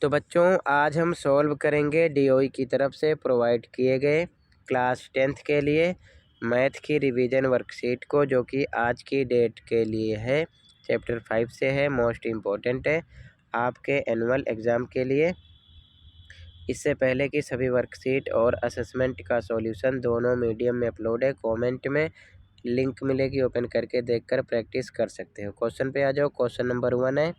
तो बच्चों आज हम सॉल्व करेंगे डीओई की तरफ से प्रोवाइड किए गए क्लास 10th के लिए मैथ की रिवीजन वर्कशीट को, जो कि आज की डेट के लिए है, चैप्टर 5 से है, मोस्ट इम्पोर्टेंट है आपके एनुअल एग्ज़ाम के लिए। इससे पहले कि सभी वर्कशीट और असेसमेंट का सॉल्यूशन दोनों मीडियम में अपलोड है। कमेंट में लिंक मिलेगी, ओपन करके देखकर प्रैक्टिस कर सकते हो। क्वेश्चन पे आ जाओ। क्वेश्चन नंबर 1 है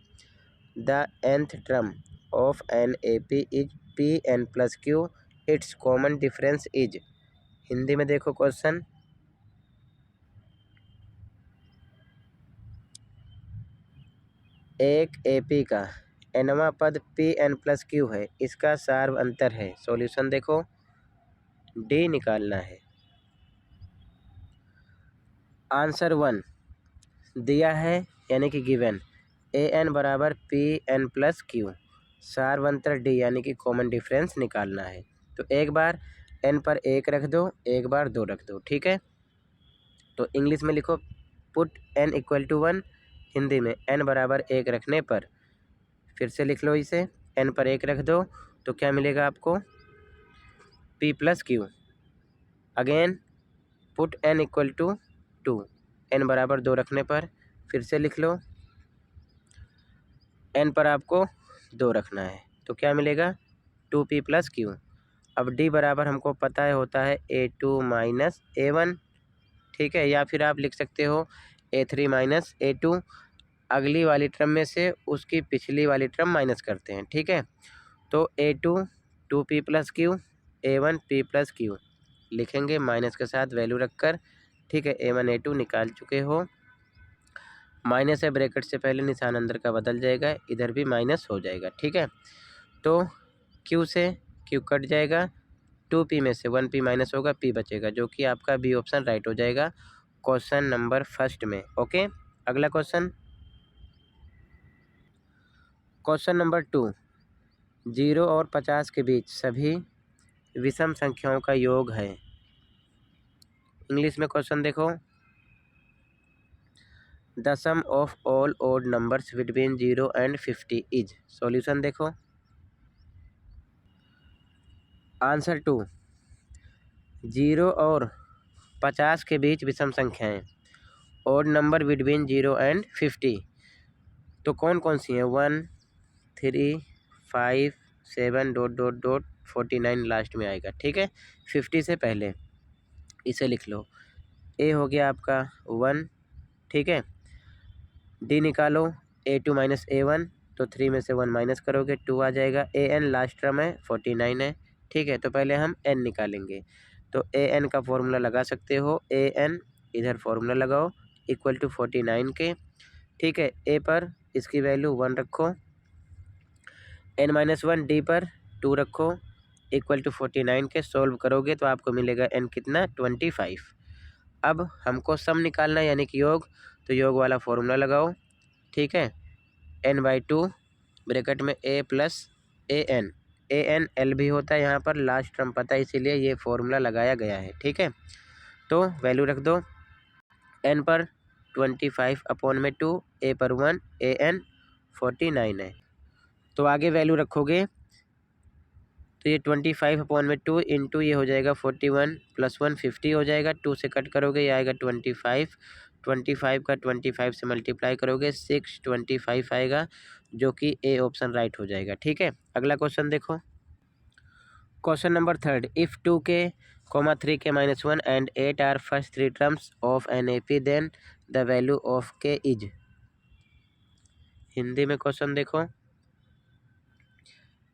the nth term of an AP is Pn plus Q, its common difference is। Hindi में देखो क्वेश्चन, एक AP का nवां पद Pn plus Q है, इसका सार अंतर है। सॉल्यूशन देखो, D निकालना है। आंसर 1 दिया है यानी कि गिवन An बराबर Pn प्लस Q, सार्वंतर D यानी कि कॉमन डिफरेंस निकालना है। तो एक बार n पर 1 रख दो, एक बार 2 रख दो, ठीक है। तो इंग्लिश में लिखो put n equal to 1, Hindi में n बराबर 1 रखने पर, फिर से लिख लो इसे, n पर 1 रख दो तो क्या मिलेगा आपको, p plus q. Again put n equal to 2, n बराबर 2 रखने पर फिर से लिख लो, n पर आपको 2 रखना है तो क्या मिलेगा, 2p प्लस क्यू। अब d बराबर हमको पता है होता है a2 माइनस a1, ठीक है, या फिर आप लिख सकते हो a3 माइनस a2। अगली वाली टर्म में से उसकी पिछली वाली टर्म माइनस करते हैं, ठीक है। तो a2 2p plus Q, a1 p plus Q लिखेंगे माइनस के साथ वैल्यू रखकर, ठीक है। a1 a2 निकाल चुके हो, माइनस है ब्रैकेट से पहले निशान अंदर का बदल जाएगा, इधर भी माइनस हो जाएगा, ठीक है। तो q से q कट जाएगा, 2p में से 1p माइनस होगा, p बचेगा, जो कि आपका बी ऑप्शन राइट हो जाएगा क्वेश्चन नंबर फर्स्ट में। ओके, अगला क्वेश्चन, क्वेश्चन नंबर 2 0 और 50 के बीच सभी विषम संख्याओं का योग है। इंग्लिश में क्वेश्चन देखो, the sum of all odd numbers between 0 and 50 is. Solution देखो, आंसर 2 0 और 50 के बीच विषम संख्याएं, ओड नंबर बिटवीन 0 एंड 50, तो कौन कौन सी हैं, 1 3 5 7 डॉट डॉट डॉट 49 लास्ट में आएगा, ठीक है। 50 से पहले इसे लिख लो, ए हो गया आपका 1, ठीक है। डी निकालो, a2 माइनस a1, तो 3 में से 1 माइनस करोगे 2 आ जाएगा। an लास्ट टर्म है 49 है, ठीक है। तो पहले हम n निकालेंगे, तो an का फॉर्मूला लगा सकते हो, an इधर फॉर्मूला लगाओ इक्वल टू 49 के, ठीक है। a पर इसकी वैल्यू 1 रखो, n माइनस 1 डी पर 2 रखो इक्वल टू 49 के, सोल्व करोगे तो आपको मिलेगा n कितना, 25। अब हमको सम निकालना है यानी कि योग, तो योग वाला फॉर्मूला लगाओ, ठीक है। n/2 ब्रैकेट में a plus an, an l भी होता है यहाँ पर, लास्ट टर्म पता है इसीलिए ये फॉर्मूला लगाया गया है, ठीक है। तो वैल्यू रख दो, n पर 25 अपॉन में 2, a पर 1, an 49 है। तो आगे वैल्यू रखोगे तो ये 25 अपॉन में 2 इंटू ये हो जाएगा 41 प्लस 1 50 हो जाएगा, 2 से कट करोगे ये आएगा 25, 25 का 25 से मल्टीप्लाई करोगे 625 आएगा, जो कि ए ऑप्शन राइट हो जाएगा, ठीक है। अगला क्वेश्चन देखो, question number 3 if 2k, 3k minus 1 and 8 are first 3 terms of an AP then the value of k is. Hindi में क्वेश्चन देखो,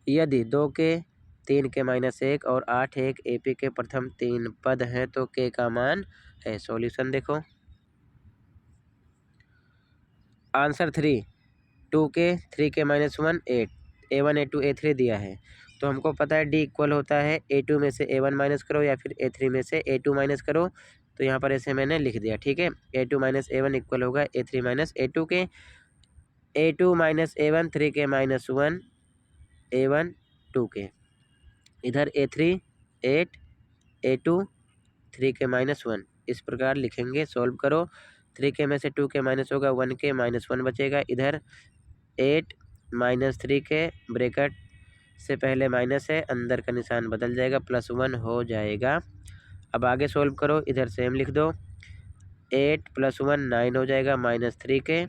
यदि 2k, 3k माइनस 1 और 8 एक AP के प्रथम 3 पद हैं तो k का मान है। सॉल्यूशन देखो, answer 3 2k, 3k minus 1 8, a1 a2 a3 दिया है, तो हमको पता है d इक्वल होता है a2 में से a1 माइनस करो या फिर a3 में से a2 माइनस करो, तो यहाँ पर ऐसे मैंने लिख दिया, ठीक है। a2 माइनस a1 इक्वल होगा a3 माइनस a2 के, a2 minus a1 3k minus 1 a1 2k, इधर a3 8 a2 3k माइनस 1, इस प्रकार लिखेंगे। सॉल्व करो, 3k में से 2k माइनस होगा 1k माइनस 1 बचेगा, इधर 8 माइनस 3k ब्रैकेट से पहले माइनस है, अंदर का निशान बदल जाएगा, +1 हो जाएगा। अब आगे सोल्व करो, इधर सेम लिख दो। 8 + 1 9 हो जाएगा, -3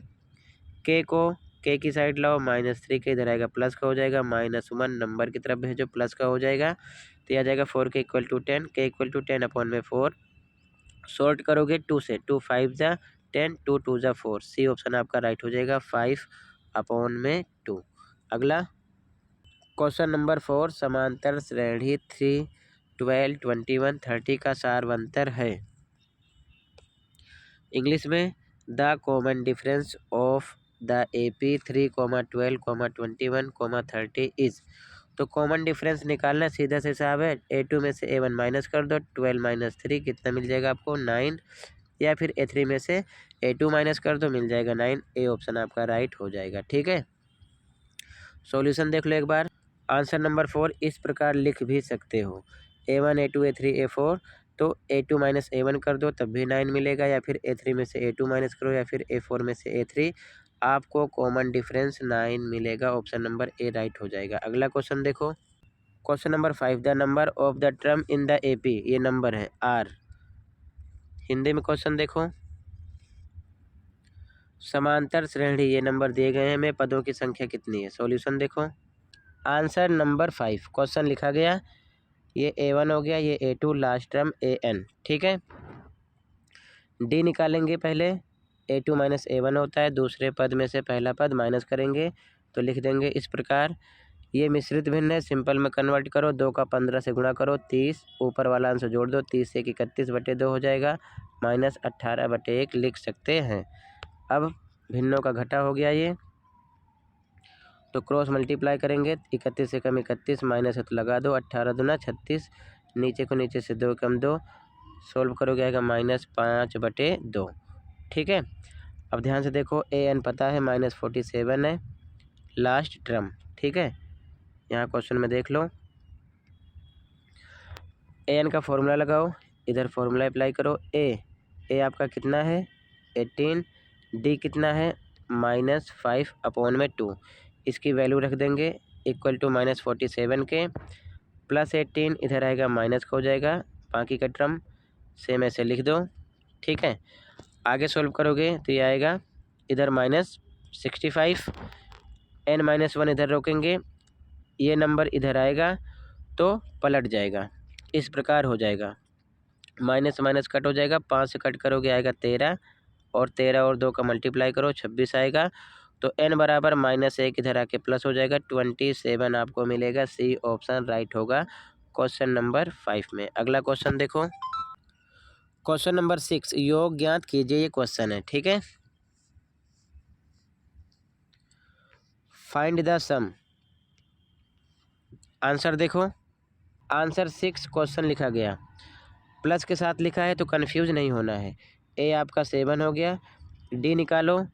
के को के की साइड लाओ, -3 के इधर आएगा, प्लस का हो जाएगा, -1 नंबर की तरफ भेजो, प्लस का हो जाएगा। तो यह आ जाएगा 4 के = 10, के = 10/4। शॉर्ट करोगे 2 से, 2 5 ज़ा 10, 2 2 ज़ा 4। सी ऑप्शन आपका राइट हो जाएगा, 5/2। अगला क्वेश्चन नंबर 4, समांतर श्रेणी 3 12 21 30 का सारवंतर है। इंग्लिश में the common difference of the AP 3, 12, 21, 30 is. तो कॉमन डिफरेंस निकालना सीधा से हिसाब है, A2 में से A1 माइनस कर दो, 12 - 3 कितना मिल जाएगा आपको 9, या फिर A3 में से A2 माइनस कर दो, मिल जाएगा 9। ए ऑप्शन आपका राइट हो जाएगा। ठीक है, सॉल्यूशन देख लो एक बार। आंसर नंबर 4 इस प्रकार लिख भी सकते हो, A1 A2 A3 A4, तो A2 - A1 कर दो तब भी 9 मिलेगा, या फिर A3 में से A2 माइनस करो, या फिर A4 में से A3, आपको कॉमन डिफरेंस 9 मिलेगा। ऑप्शन नंबर ए राइट हो जाएगा। अगला क्वेश्चन देखो, question number 5, the number of the term in the AP, ये नंबर है R। हिंदी में क्वेश्चन देखो, समांतर श्रेणी, ये नंबर दिए गए हैं, हमें पदों की संख्या कितनी है। सॉल्यूशन देखो, आंसर नंबर 5 क्वेश्चन लिखा गया, ये A1 हो गया, ये A2, लास्ट टर्म AN। ठीक है, डी निकालेंगे पहले, A2 - A1 होता है, दूसरे पद में से पहला पद माइनस करेंगे, तो लिख देंगे इस प्रकार। ये मिश्रित भिन्न है, सिंपल में कन्वर्ट करो, 2 का 15 से गुणा करो, 30, ऊपर वाला अंश जोड़ दो, 30 से 31/2 हो जाएगा, -18/1 लिख सकते हैं। अब भिन्नों का घटा हो गया ये, तो क्रॉस मल्टीप्लाई करेंगे, 31 से कम 31, माइनस है तो लगा दो, 18 दूना 36, नीचे को नीचे से 2 कम 2, सोल्व करोगे आएगा -5/2। ठीक है, अब ध्यान से देखो, AN पता है -47 है लास्ट टर्म। ठीक है, यहाँ क्वेश्चन में देख लो, AN का फॉर्मूला लगाओ, इधर फॉर्मूला अप्लाई करो। ए आपका कितना है 18, डी कितना है -5/2, इसकी वैल्यू रख देंगे इक्वल टू -47 के, +18 इधर आएगा, माइनस का हो जाएगा, बाकी का टर्म सेम ऐसे लिख दो। ठीक है, आगे सॉल्व करोगे तो ये आएगा इधर -65, n-1 इधर रोकेंगे, ये नंबर इधर आएगा तो पलट जाएगा, इस प्रकार हो जाएगा, माइनस माइनस कट हो जाएगा, 5 से कट करोगे आएगा 13, और 13 और 2 का मल्टीप्लाई करो 26 आएगा, तो n बराबर -1 इधर आके प्लस हो जाएगा, 27 आपको मिलेगा। सी ऑप्शन राइट होगा क्वेश्चन नंबर 5 में। अगला क्वेश्चन देखो, क्वेश्चन नंबर 6, योग ज्ञात कीजिए, ये क्वेश्चन है। ठीक है, फाइंड द सम। आंसर देखो, आंसर 6 क्वेश्चन लिखा गया, प्लस के साथ लिखा है तो कंफ्यूज नहीं होना है। ए आपका 7 हो गया, डी निकालो,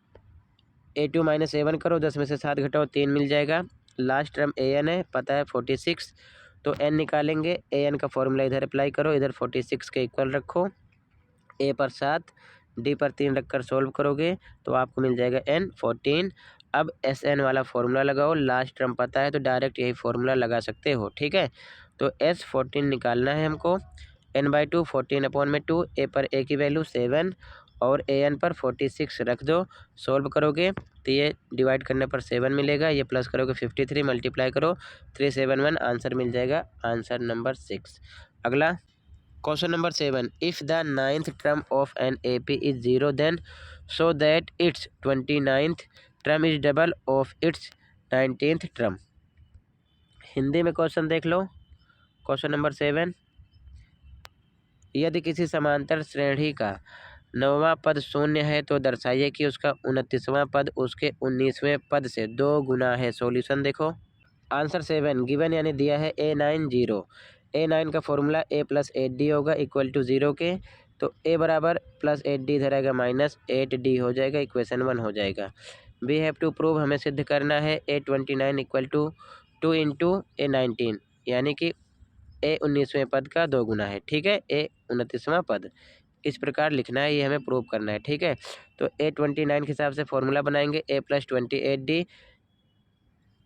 A2 - A1 करो, 10 में से 7 घटाओ 3 मिल जाएगा, लास्ट टर्म AN है, पता है 46, तो n निकालेंगे, AN का फॉर्मूला इधर अप्लाई करो, इधर 46 के इक्वल रखो, A पर 7, D पर 3 रखकर सोल्व करोगे तो आपको मिल जाएगा n 14। अब SN वाला फॉर्मूला लगाओ, लास्ट टर्म पता है तो डायरेक्ट यही फॉर्मूला लगा सकते हो। ठीक है, तो S14 निकालना है हमको, n/2 14/2, A पर A की वैल्यू 7 और AN पर 46 रख दो, सोल्व करोगे तो ये डिवाइड करने पर 7 मिलेगा, ये प्लस करोगे 53, मल्टीप्लाई करो 371, आंसर मिल जाएगा, आंसर नंबर 6। अगला question number 7, if the 9th term of an AP is 0 then show that it's 29th term is double of its 19th term. Hindi में क्वेश्चन देख लो, क्वेश्चन नंबर 7, यदि किसी समांतर श्रेणी का 9वां पद शून्य है तो दर्शाइए कि उसका 29वां पद उसके 19वें पद से 2 गुना है। सॉल्यूशन देखो, आंसर 7 गिवन यानी दिया है A9 0, A9 का फॉर्मूला A + 8D होगा इक्वल टू 0 के, तो A बराबर +8D इधर आएगा -8D हो जाएगा, इक्वेशन 1 हो जाएगा। वी हैव टू प्रूव, हमें सिद्ध करना है A29 इक्वल टू 2 × A19, यानी कि A 19वें पद का 2 गुना है। ठीक है, A 29वां पद इस प्रकार लिखना है, ये हमें प्रूव करना है। ठीक है, तो A29 के हिसाब से फॉर्मूला बनाएंगे, A + 28D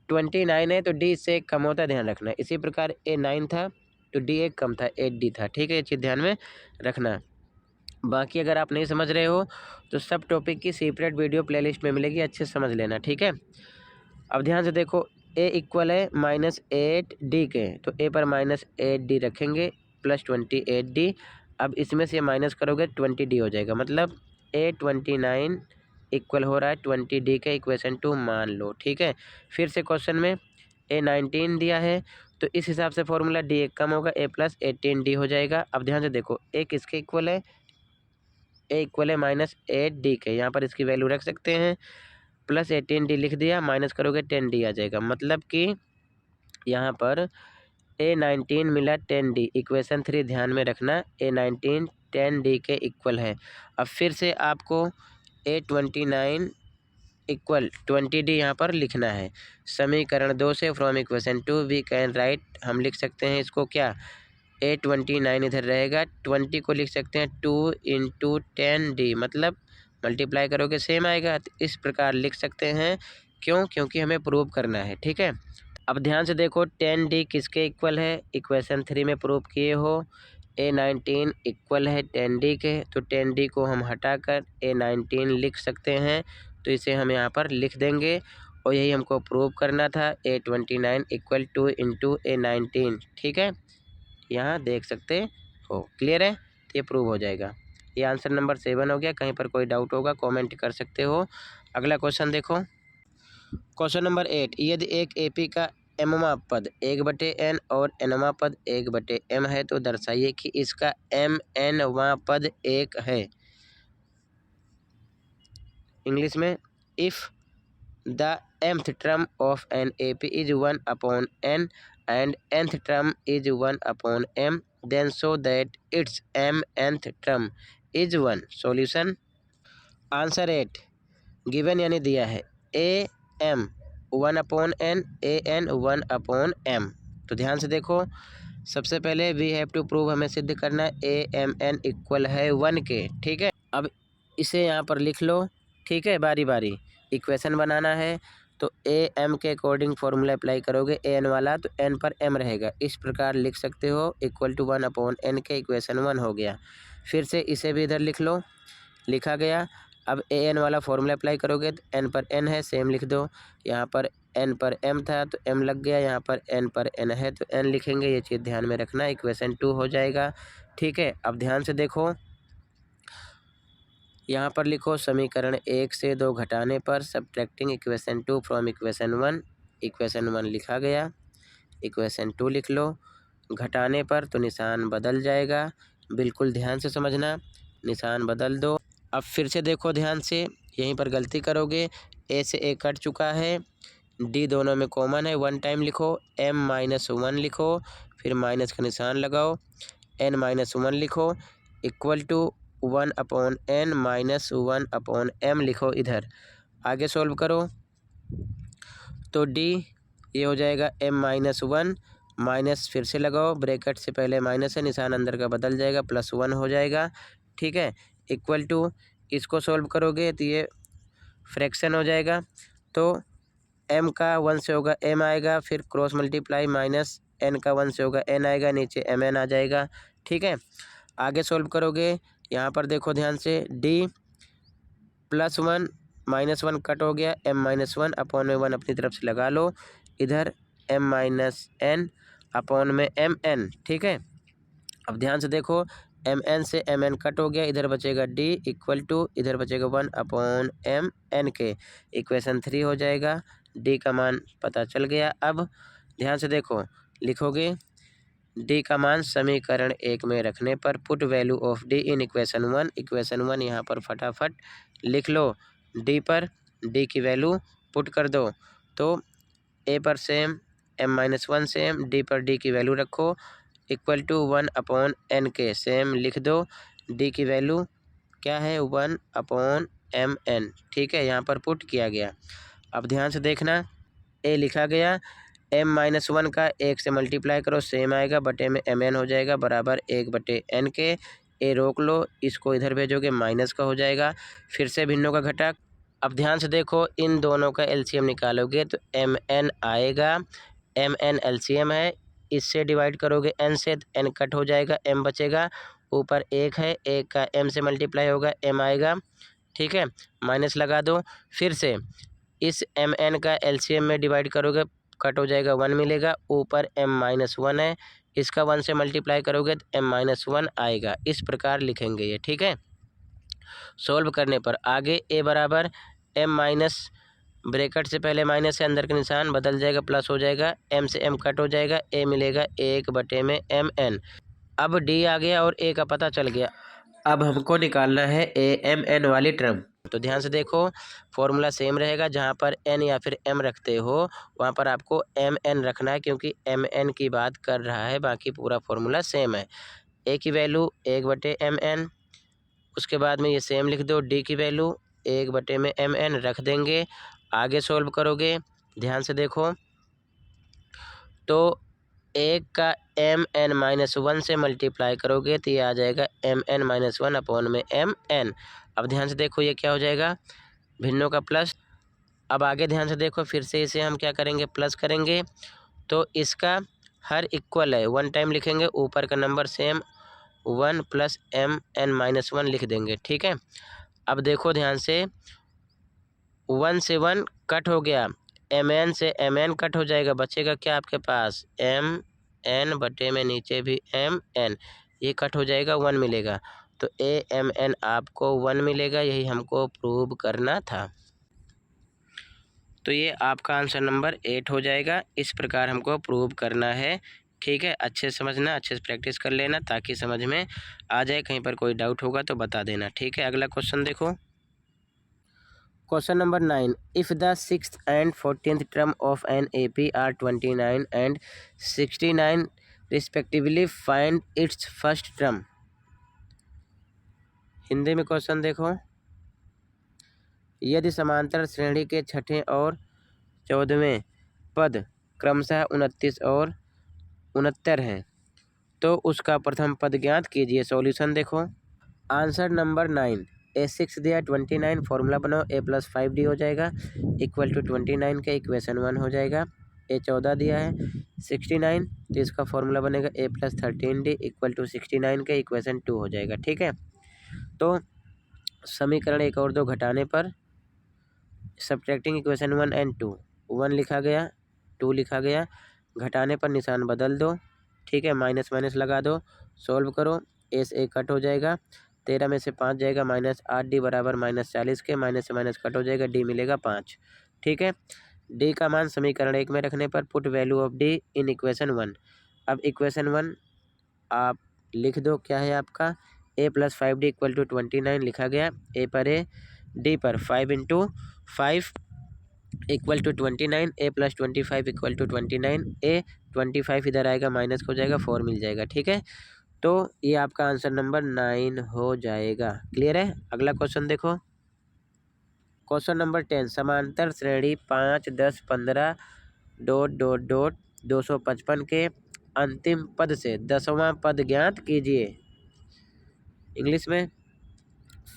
29 है तो डी इससे एक कम होता है, ध्यान रखना। इसी प्रकार ए 9 था तो डी एक कम था, 8D था। ठीक है, ये चीज़ ध्यान में रखना। बाकी अगर आप नहीं समझ रहे हो तो सब टॉपिक की सेपरेट वीडियो प्लेलिस्ट में मिलेगी, अच्छे से समझ लेना। ठीक है, अब ध्यान से देखो, ए इक्वल है -8D के, तो ए पर -8D रखेंगे प्लस 28D। अब इसमें से माइनस करोगे 20D हो जाएगा, मतलब A29 इक्वल हो रहा है 20D के, इक्वेशन 2 मान लो। ठीक है, फिर से क्वेश्चन में A19 दिया है तो इस हिसाब से फॉर्मूला D एक कम होगा, A + 18D हो जाएगा। अब ध्यान से देखो, ए किसके इक्वल है, ए इक्वल है -8D के, यहाँ पर इसकी वैल्यू रख सकते हैं, प्लस 18D लिख दिया, माइनस करोगे 10D आ जाएगा, मतलब कि यहाँ पर A19 मिला 10D, इक्वेशन 3 ध्यान में रखना, A19 10D के इक्वल है। अब फिर से आपको A29 इक्वल 20D यहाँ पर लिखना है। समीकरण 2 से from equation 2 we can write, हम लिख सकते हैं इसको क्या, A29 इधर रहेगा, 20 को लिख सकते हैं 2 × 10D, मतलब मल्टीप्लाई करोगे सेम आएगा। तो इस प्रकार लिख सकते हैं, क्यों, क्योंकि हमें प्रूव करना है। ठीक है, अब ध्यान से देखो 10D किसके इक्वल है, इक्वेशन 3 में प्रूव किए हो, A19 इक्वल है 10D के, तो 10D को हम हटाकर A19 लिख सकते हैं, तो इसे हम यहाँ पर लिख देंगे और यही हमको प्रूव करना था, A29 इक्वल 2 × A19। ठीक है, यहाँ देख सकते हो, क्लियर है, तो ये प्रूव हो जाएगा। ये आंसर नंबर 7 हो गया। कहीं पर कोई डाउट होगा कमेंट कर सकते हो। अगला क्वेश्चन देखो, क्वेश्चन नंबर 8, यदि एक एपी का एमवा पद 1/n और nवा पद 1/m है तो दर्शाइए कि इसका mnवा पद 1 है। इंग्लिश में, if the mth term of an AP is 1/n and nth term is 1/m, then show that its mnth term is 1। Solution, answer 8 given यानी दिया है, am 1/n, an 1/m। तो ध्यान से देखो, सबसे पहले वी हैव टू प्रूव, हमें सिद्ध करना है amn इक्वल है 1 के। ठीक है, अब इसे यहाँ पर लिख लो। ठीक है, बारी बारी इक्वेशन बनाना है, तो ए एम के अकॉर्डिंग फॉर्मूला अप्लाई करोगे, ए एन वाला तो एन पर एम रहेगा, इस प्रकार लिख सकते हो, इक्वल टू 1/n के, इक्वेशन 1 हो गया। फिर से इसे भी इधर लिख लो, लिखा गया। अब ए एन वाला फॉर्मूला अप्लाई करोगे तो एन पर एन है, सेम लिख दो, यहाँ पर एन पर एम था तो एम लग गया, यहाँ पर एन पर एन है तो एन लिखेंगे, ये चीज़ ध्यान में रखना, इक्वेशन 2 हो जाएगा। ठीक है, अब ध्यान से देखो, यहाँ पर लिखो समीकरण 1 से 2 घटाने पर, subtracting equation 2 from equation 1, equation 1 लिखा गया, इक्वेशन 2 लिख लो, घटाने पर तो निशान बदल जाएगा, बिल्कुल ध्यान से समझना, निशान बदल दो। अब फिर से देखो ध्यान से, यहीं पर गलती करोगे, ए से ए कट चुका है, डी दोनों में कॉमन है, 1 टाइम लिखो, m-1 लिखो, फिर माइनस का निशान लगाओ, n-1 लिखो, इक्वल टू 1/n -1/m लिखो। इधर आगे सॉल्व करो तो डी ये हो जाएगा m-1 माइनस, फिर से लगाओ, ब्रैकेट से पहले माइनस है, निशान अंदर का बदल जाएगा, +1 हो जाएगा। ठीक है, इक्वल टू, इसको सॉल्व करोगे तो ये फ्रैक्शन हो जाएगा, तो m का 1 से होगा m आएगा, फिर क्रॉस मल्टीप्लाई, माइनस n का 1 से होगा n आएगा, नीचे mn आ जाएगा। ठीक है, आगे सॉल्व करोगे, यहाँ पर देखो ध्यान से, d +1 -1 कट हो गया, m-1 अपॉन में 1 अपनी तरफ से लगा लो, इधर m-n अपॉन में mn। ठीक है, अब ध्यान से देखो, mn से mn कट हो गया, इधर बचेगा d इक्वल टू, इधर बचेगा 1/mn के, इक्वेशन 3 हो जाएगा, d का मान पता चल गया। अब ध्यान से देखो, लिखोगे डी का मान समीकरण 1 में रखने पर, put value of D in equation 1, equation 1 यहाँ पर फटाफट लिख लो, डी पर डी की वैल्यू पुट कर दो, तो ए पर सेम, m-1 सेम, डी पर डी की वैल्यू रखो, इक्वल टू 1/n के, सेम लिख दो, डी की वैल्यू क्या है, 1/mn। ठीक है, यहाँ पर पुट किया गया। अब ध्यान से देखना, ए लिखा गया, m-1 का 1 से मल्टीप्लाई करो, सेम आएगा, बटे में mn हो जाएगा, बराबर 1/n के, ए रोक लो, इसको इधर भेजोगे माइनस का हो जाएगा, फिर से भिन्नों का घटा, अब ध्यान से देखो, इन दोनों का एलसीएम निकालोगे तो mn आएगा। mn एलसीएम है, इससे डिवाइड करोगे n से तो n कट हो जाएगा, m बचेगा। ऊपर 1 है, 1 का m से मल्टीप्लाई होगा, m आएगा। ठीक है, माइनस लगा दो। फिर से इस mn का एलसीएम में डिवाइड करोगे, कट हो जाएगा, 1 मिलेगा। ऊपर m-1 है, इसका 1 से मल्टीप्लाई करोगे तो m-1 आएगा। इस प्रकार लिखेंगे ये। ठीक है, सोल्व करने पर आगे a बराबर m माइनस, ब्रैकेट से पहले माइनस है, अंदर का निशान बदल जाएगा, प्लस हो जाएगा, m से m कट हो जाएगा, a मिलेगा 1/mn। अब d आ गया और a का पता चल गया। अब हमको निकालना है amn वाली टर्म। तो ध्यान से देखो, फॉर्मूला सेम रहेगा। जहाँ पर n या फिर m रखते हो वहाँ पर आपको mn रखना है, क्योंकि mn की बात कर रहा है, बाकी पूरा फॉर्मूला सेम है। a की वैल्यू 1/mn, उसके बाद में ये सेम लिख दो। d की वैल्यू 1/mn रख देंगे। आगे सोल्व करोगे, ध्यान से देखो, तो 1 का mn-1 से मल्टीप्लाई करोगे तो ये आ जाएगा mn-1/mn। अब ध्यान से देखो, ये क्या हो जाएगा, भिन्नों का प्लस। अब आगे ध्यान से देखो, फिर से इसे हम क्या करेंगे, प्लस करेंगे। तो इसका हर इक्वल है, 1 टाइम लिखेंगे, ऊपर का नंबर सेम, 1 + mn-1 लिख देंगे। ठीक है, अब देखो ध्यान से, 1 से 1 कट हो गया, mn से mn कट हो जाएगा, बचेगा क्या आपके पास, mn बटे में नीचे भी mn, ये कट हो जाएगा, 1 मिलेगा। तो amn आपको 1 मिलेगा, यही हमको प्रूव करना था। तो ये आपका आंसर नंबर 8 हो जाएगा। इस प्रकार हमको प्रूव करना है। ठीक है, अच्छे से समझना, अच्छे से प्रैक्टिस कर लेना, ताकि समझ में आ जाए। कहीं पर कोई डाउट होगा तो बता देना। ठीक है, अगला क्वेश्चन देखो। Question number 9, if the 6th and 14th term of an AP are 29 and 69 respectively, find its first term। Hindi में क्वेश्चन देखो, यदि समांतर श्रेणी के छठे और 14वें पद क्रमशः 29 और 69 हैं, तो उसका प्रथम पद ज्ञात कीजिए। सॉल्यूशन देखो, आंसर नंबर 9, A6 दिया, 29, फॉर्मूला बनाओ, a+5d हो जाएगा, इक्वल टू 29 का इक्वेशन 1 हो जाएगा। A14 दिया है, 69, तो इसका फॉर्मूला बनेगा a+13d इक्वल टू 69 का इक्वेशन 2 हो जाएगा। ठीक है, तो समीकरण 1 और 2 घटाने पर सब्ट्रैक्टिंग इक्वेशन 1 and 2, 1 लिखा गया, 2 लिखा गया, घटाने पर निशान बदल दो। ठीक है, माइनस माइनस लगा दो, सोल्व करो, a से a कट हो जाएगा, 13 में से 5 जाएगा, -8d बराबर -40 के, माइनस से माइनस कट हो जाएगा, d मिलेगा 5। ठीक है, d का मान समीकरण 1 में रखने पर put value of d in equation 1। अब इक्वेशन 1 आप लिख दो, क्या है आपका, a+5d इक्वल टू 29 लिखा गया, a पर a, d पर 5 × 5 equal to 29, a+25 equal to 29, a 25 इधर आएगा, माइनस हो जाएगा, 4 मिल जाएगा। ठीक है, तो ये आपका आंसर नंबर 9 हो जाएगा। क्लियर है, अगला क्वेश्चन देखो। क्वेश्चन नंबर 10, समांतर श्रेणी 5, 10, 15 ... 255 के अंतिम पद से 10वां पद ज्ञात कीजिए। इंग्लिश में,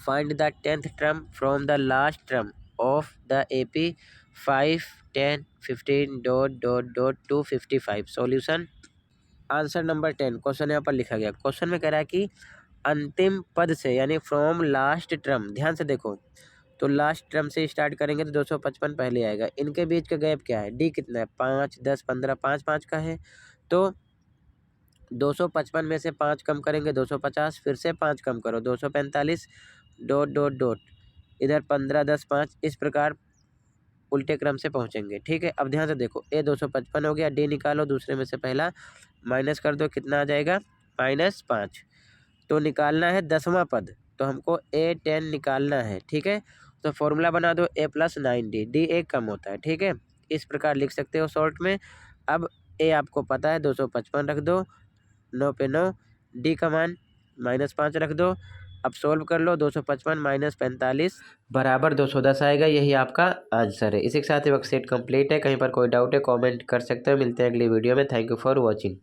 find the 10th term from the last term of the AP 5, 10, 15 ... 255। Solution, answer number 10, question यहाँ पर लिखा गया। क्वेश्चन में कह रहा है कि अंतिम पद से, यानी फ्रॉम लास्ट टर्म। ध्यान से देखो, तो लास्ट टर्म से स्टार्ट करेंगे तो 255 पहले आएगा। इनके बीच का गैप क्या है, डी कितना है, 5, 10, 15, 5 5 का है। तो 255 में से 5 कम करेंगे 250, फिर से 5 कम करो 245, ... इधर 15, 10, 5, इस प्रकार उल्टे क्रम से पहुंचेंगे। ठीक है, अब ध्यान से देखो, ए 255 हो गया, डी निकालो, दूसरे में से पहला माइनस कर दो, कितना आ जाएगा, -5। तो निकालना है 10वां पद, तो हमको A10 निकालना है। ठीक है, तो फॉर्मूला बना दो, a+9d, डी एक कम होता है। ठीक है, इस प्रकार लिख सकते हो शॉर्ट में। अब ए आपको पता है, 255 रख दो, 9 पे 9, डी का मान -5 रख दो। अब सोल्व कर लो, 255 - 45 बराबर 210 आएगा। यही आपका आंसर है। इसी के साथ ही वर्कशीट कंप्लीट है। कहीं पर कोई डाउट है कमेंट कर सकते हो। मिलते हैं अगली वीडियो में। Thank you for watching.